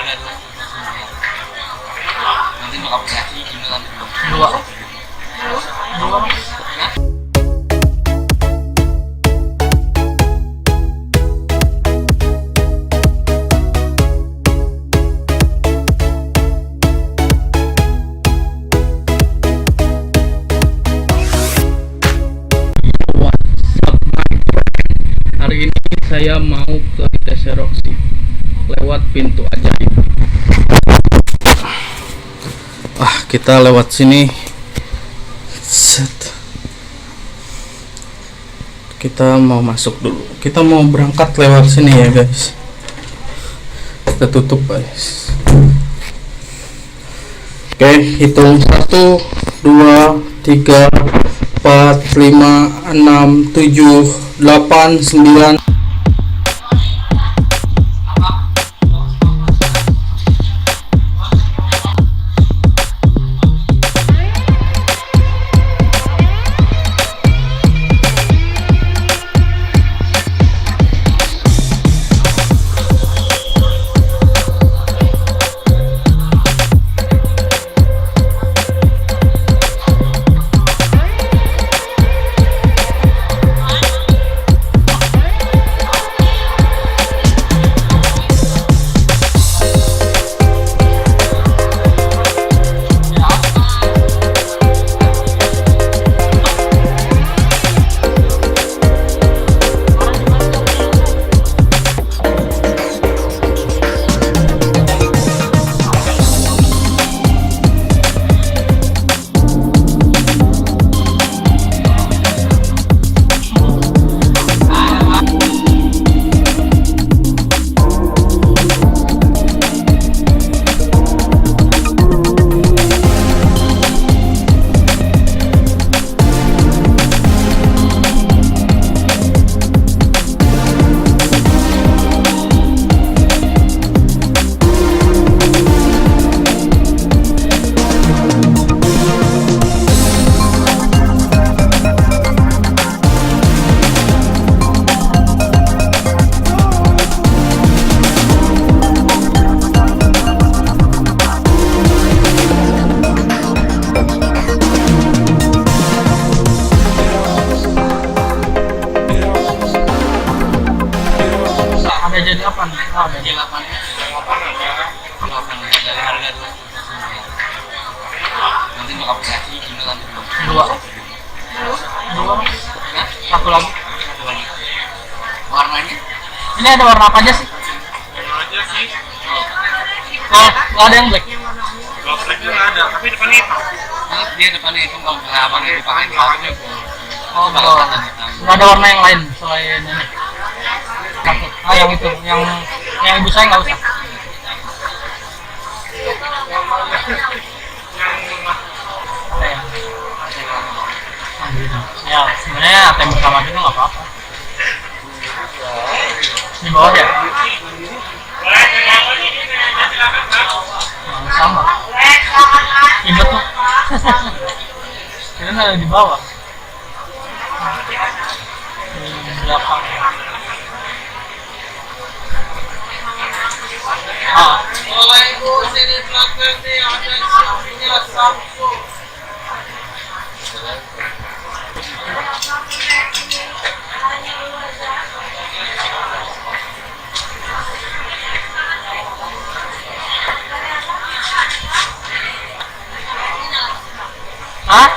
harga tuh. Nanti bakal kasih gimana nanti Dua. Dua. Hah? Hari ini saya mau ke Desa Roxy lewat pintu ajaib. Kita lewat sini. Set. Kita mau masuk dulu. Kita mau berangkat lewat sini ya guys. Kita tutup guys. Oke, hitung 1, 2, 3, 4, 5, 6, 7, 8, 9. Jadi apa nih? Ada Jadi 8 dari harga tuh. Nanti bakal kasih gimana nanti dua. Dua. Hah? Satu lagi. Warnanya? Ini ada warna apa aja sih? Aja sih. Oh, nggak ada yang black. Kalau black juga ada, tapi depannya hitam. Nah, dia depannya itu kalau belakangnya dipakai belakangnya Oh, bakal belum. kelihatan hitam. Nggak ada warna yang lain selain ini. Satu. Ah, yang itu, yang ibu saya nggak usah. Ada ya? Ya, sebenarnya ATM bersama itu nggak apa-apa. Di bawah ya? Nah, sama. Ribet tuh. Kita ada di bawah. Di belakang. Ah. Hah?